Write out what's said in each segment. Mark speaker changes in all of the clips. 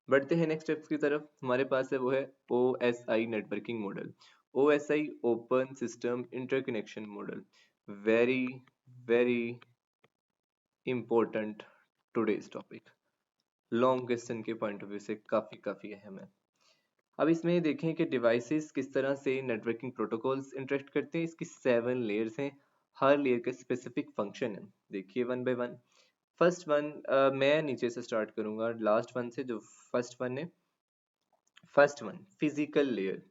Speaker 1: बढ़ते हैं next steps की तरफ। हमारे पास है वो है OSI networking model. OSI open system interconnection model, very very important today's topic, long question के पॉइंट ऑफ व्यू से काफी काफी अहम है। अब इसमें देखें कि डिवाइसेस किस तरह से नेटवर्किंग प्रोटोकॉल्स इंटरेक्ट करते हैं। इसकी 7 लेयर्स हैं, हर लेयर का स्पेसिफिक फंक्शन है। देखिए one by one. First one, मैं नीचे से स्टार्ट करूंगा लास्ट वन से। जो फर्स्ट वन है, first one physical layer.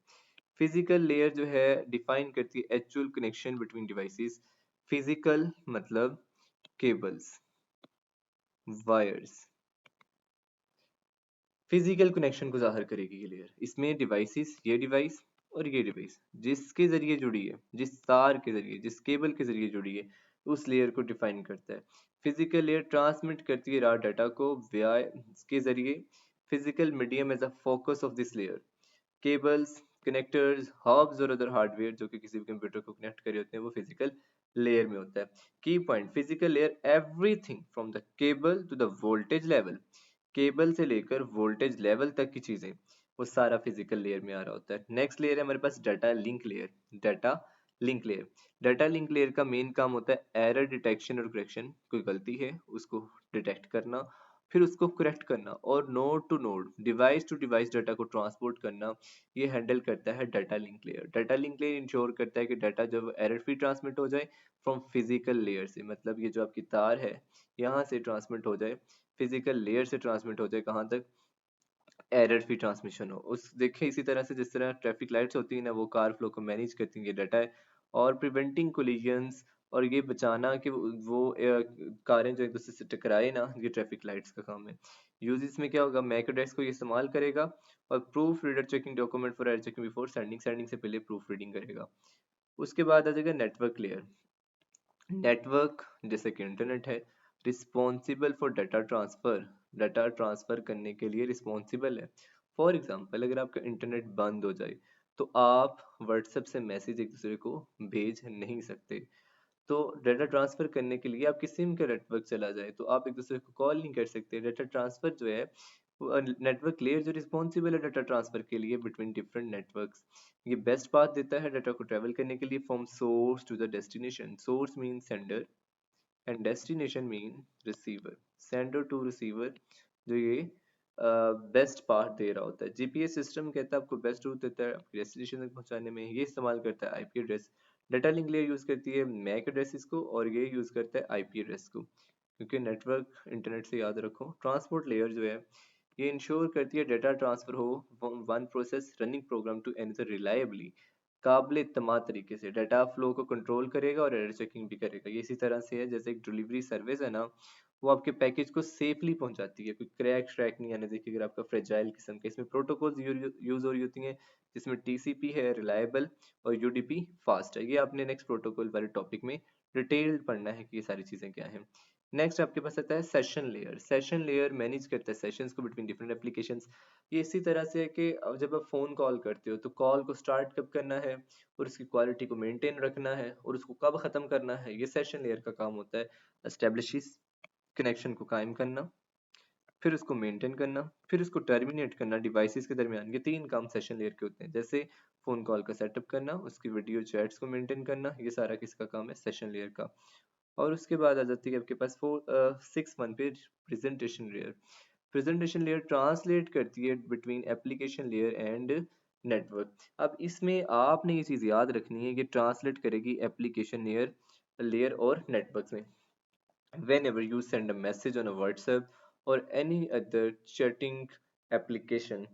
Speaker 1: Physical layer जो है डिफाइन करती है actual connection between devices. Physical मतलब केबल्स, वायर्स, फिजिकल कनेक्शन को जाहिर करेगी ये लेयर। इसमें डिवाइसेस, ये डिवाइस और ये डिवाइस जिसके जरिए जुड़ी है, जिस तार के जरिए, जिस केबल के जरिए जुड़ी है, उस लेयर को डिफाइन करता है। फिजिकल लेयर ट्रांसमिट करती है रॉ डाटा को वाया के जरिए। Physical medium as a focus of this layer. Cables, connectors, hubs और अदर हार्डवेयर जो कि किसी भी कंप्यूटर को कनेक्ट करे होते हैं, वो फिजिकल लेयर में होता है। Key point, physical layer everything from the cable to the voltage level, cable से लेकर वोल्टेज लेवल तक की चीजें, वो सारा फिजिकल लेयर में आ रहा होता है। नेक्स्ट लेयर है हमारे पास data link layer. Data link layer, data link layer का मेन काम होता है एरर डिटेक्शन और करेक्शन। कोई गलती है उसको डिटेक्ट करना, फिर उसको करेक्ट करना, और node to node, device to device data को ट्रांसपोर्ट करना, ये हैंडल करता है data link layer. Data link layer ensure करता है कि डाटा जब एरर फ्री ट्रांसमिट हो जाए फ्रॉम फिजिकल लेयर से, मतलब ये जो आपकी तार है यहाँ से ट्रांसमिट हो जाए, फिजिकल लेयर से ट्रांसमिट हो जाए कहाँ तक, एरर फ्री ट्रांसमिशन हो। उस देखें इसी तरह से जिस तरह ट्रैफिक लाइट्स होती है ना, वो कार फ्लो को मैनेज करती हैं, ये डाटा है। और प्रिवेंटिंग कोलिजन्स, और ये बचाना कि कारें जो एक दूसरे से टकराए ना, ये ट्रैफिक लाइट्स का काम है। यूज इसमें क्या होगा, मैक एड्रेस को ये इस्तेमाल करेगा, और proof reader checking document for error checking before sending, sending से पहले प्रूफ रीडिंग करेगा। उसके बाद आ जाएगा नेटवर्क लेयर। नेटवर्क जैसे कि इंटरनेट है, responsible for data transfer, data transfer करने के लिए रिस्पॉन्सिबल है। फॉर एग्जांपल अगर आपका इंटरनेट बंद हो जाए तो आप व्हाट्सएप से मैसेज एक दूसरे को भेज नहीं सकते। तो डाटा ट्रांसफर करने के लिए आपकी सिम का नेटवर्क चला जाए तो आप एक दूसरे को कॉल नहीं कर सकते। डाटा ट्रांसफर जो है, नेटवर्क लेयर जो रिस्पॉन्सिबल है डाटा ट्रांसफर के लिए बिटवीन डिफरेंट नेटवर्क्स, ये बेस्ट पाथ देता है डाटा को ट्रेवल करने के लिए from source to the destination. Source mean sender and destination mean receiver. Sender to receiver जो ये बेस्ट पार्ट दे रहा होता है। जीपीएस सिस्टम कहता है आपको बेस्ट रूट देता है आपकी डेस्टिनेशन तक पहुंचाने में। ये इस्तेमाल करता है IP address. Data link layer use करती है मैक एड्रेसेस को, और ये यूज करता है आईपी एड्रेस को, क्योंकि नेटवर्क इंटरनेट से याद रखो। ट्रांसपोर्ट लेयर जो है ये इंश्योर करती है डाटा ट्रांसफर हो one process running program to another reliably, काबिल इत्तेमाद तरीके से। डाटा फ्लो को कंट्रोल करेगा और एरर चेकिंग भी करेगा। ये इसी तरह से है जैसे एक डिलीवरी सर्विस है ना, वो आपके पैकेज को सेफली पहुंचाती है, कोई क्रैक श्रैक नहीं आने। देखिए अगर आपका फ्रेजाइल किस्म के, इसमें प्रोटोकॉल्स यूज हो रही होती हैं जिसमें टीसीपी है रिलायबल, और यूडीपी फास्ट है। ये आपने नेक्स्ट प्रोटोकॉल वाले टॉपिक में डिटेल्ड पढ़ना है कि ये सारी चीजें क्या हैं। नेक्स्ट आपके पास आता है session layer. Session layer manage करता है सेशंस को बिटवीन डिफरेंट एप्लीकेशंस। ये इसी तरह से है कि जब आप फोन कॉल करते हो तो कॉल को स्टार्ट कब करना है, और उसकी क्वालिटी को मेंटेन रखना है, और उसको कब खत्म करना है, ये सेशन लेयर का काम होता है। एस्टेब्लिश कनेक्शन को कायम करना, फिर उसको मेंटेन करना, फिर उसको टर्मिनेट करना डिवाइसेस के दरमियान। ये 3 काम सेशन लेयर के होते हैं। जैसे फोन कॉल का सेटअप करना, उसकी वीडियो चैट्स को मेंटेन करना, ये सारा किसका काम है, सेशन लेयर का। और उसके बाद आ जाती है आपके पास 6 1 पे presentation layer. Presentation layer translate करती है between application layer and network. अब इसमें आपने ये चीज याद रखनी है, ये ट्रांसलेट करेगी एप्लीकेशन लेयर लेयर और नेटवर्क में। whenever you send a message on a WhatsApp or any other chatting application,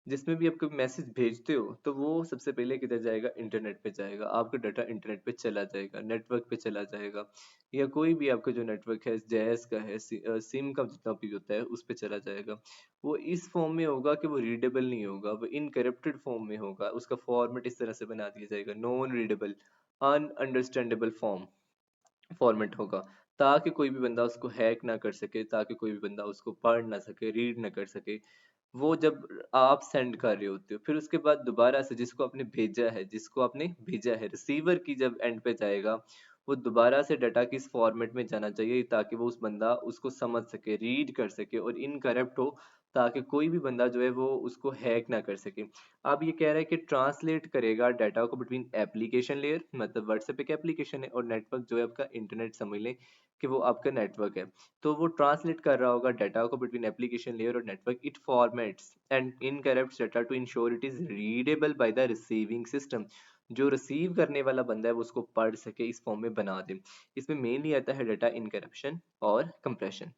Speaker 1: जिसमें भी आप कोई मैसेज भेजते हो तो वो सबसे पहले किधर जाएगा, इंटरनेट पे जाएगा। आपका डाटा इंटरनेट पे चला जाएगा, नेटवर्क पे चला जाएगा, या कोई भी आपका जो नेटवर्क है जैस का है, सिम का जितना भी होता है उस पे चला जाएगा। वो इस फॉर्म में होगा कि वो रीडेबल नहीं होगा, वो इनकरप्टेड फॉर्म में होगा। उसका फॉर्मेट इस तरह से बना दिया जाएगा, नॉन रीडेबल, अनअंडरस्टैंडेबल फॉर्मेट होगा, ताकि कोई भी बंदा उसको हैक ना कर सके, ताकि कोई भी बंदा उसको पढ़ ना सके, रीड ना कर सके। वो जब आप सेंड कर रहे होते हो, फिर उसके बाद दोबारा से जिसको आपने भेजा है रिसीवर की जब एंड पे जाएगा, वो दोबारा से डाटा किस फॉर्मेट में जाना चाहिए ताकि वो उस बंदा उसको समझ सके, रीड कर सके और इनकरप्ट हो, ताकि कोई भी बंदा जो है वो उसको हैक ना कर सके। अब ये कह रहा है कि ट्रांसलेट करेगा डाटा को बिटवीन एप्लीकेशन लेयर, मतलब व्हाट्सएप एक एप्लीकेशन है, और नेटवर्क जो है आपका इंटरनेट समझ लें कि वो आपका नेटवर्क है। तो वो ट्रांसलेट कर रहा होगा डाटा को बिटवीन एप्लीकेशन लेयर और network. It formats and encrypts data to ensure it is readable by the receiving system. जो रिसीव करने वाला बंदा है वो उसको पढ़ सके, इस फॉर्म में बना दे। इसमें मेनली आता है डाटा इनकरप्शन और कंप्रेशन।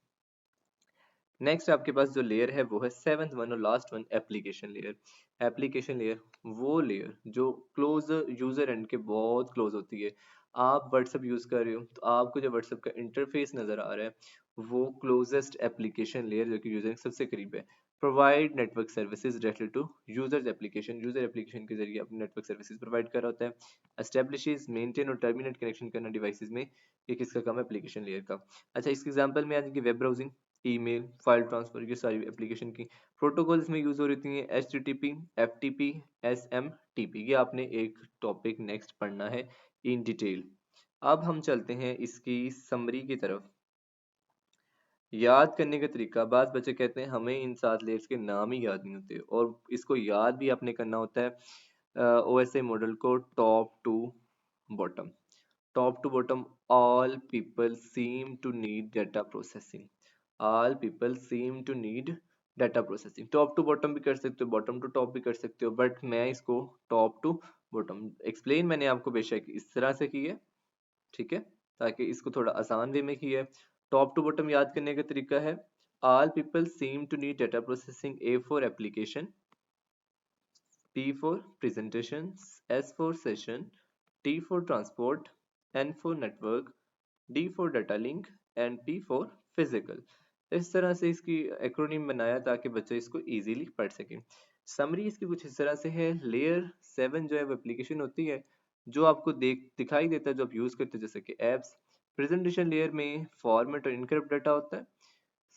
Speaker 1: नेक्स्ट आपके पास जो लेयर है वो है सेवंथ वन और last one, application layer. Application layer वो लेयर जो क्लोज यूजर एंड के बहुत क्लोज होती है। आप व्हाट्सएप यूज कर रहे हो तो आपको जो व्हाट्सएप का इंटरफेस नजर आ रहा है वो क्लोजेस्ट एप्लीकेशन लेयर जो कि यूजर के सबसे करीब है। Provide network services directly to users application. User application के जरिए अपने नेटवर्क सर्विसेज प्रोवाइड कर रहा होता है। एस्टेब्लिशेस, मेंटेन और टर्मिनेट कनेक्शन करना डिवाइसेस में, ये किसका काम है? एप्लीकेशन लेयर का। अच्छा, इसके एग्जांपल में आ जाएंगे web browsing, email, file transfer, ये सारी एप्लीकेशन की प्रोटोकॉल्स में यूज हो रही हैं। HTTP, FTP, SMTP, ये आपने एक टॉपिक नेक्स्ट पढ़ना है इन डिटेल। अब हम चलते हैं इसकी समरी की तरफ। याद करने का तरीका, बात बच्चे कहते हैं हमें इन 7 लेयर्स के नाम ही याद नहीं होते, और इसको याद भी आपने करना होता है OSI मॉडल को top to bottom. Top to bottom, all people seem to need data processing. All people seem to need data processing. Top to bottom भी कर सकते हो, बॉटम टू टॉप भी कर सकते हो, बट मैं इसको टॉप टू बॉटम एक्सप्लेन मैंने आपको बेशक इस तरह से की है, ठीक है, ताकि इसको थोड़ा आसान वे में किया है। टॉप टू बॉटम याद करने का तरीका है, all people seem to need data processing, A for application, P for presentations, S for session, T for transport, N for network, D for data link and P for physical। इस तरह से इसकी acronym बनाया ताकि बच्चे इसको easily पढ़ सकें। समरी इसकी कुछ इस तरह से है। लेयर 7 जो है वो एप्लीकेशन होती है जो आपको दिखाई देता है, जो आप यूज करते हैं, जैसे कि एप्स। प्रेजेंटेशन लेयर में फॉर्मेट और इनक्रिप्ट डाटा होता है।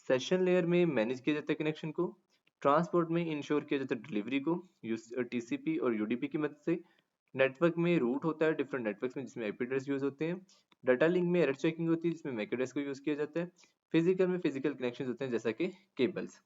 Speaker 1: सेशन लेयर में मैनेज किया जाता है कनेक्शन को। ट्रांसपोर्ट में इंश्योर किया जाता है डिलीवरी को TCP और UDP की मदद से। नेटवर्क में रूट होता है डिफरेंट नेटवर्क्स में जिसमें आईपी एड्रेस यूज होते हैं। डाटा लिंक में एरर चेकिंग होती है जिसमें मैक एड्रेस को यूज किया जाता है। फिजिकल में फिजिकल कनेक्शन होते हैं जैसा कि केबल्स।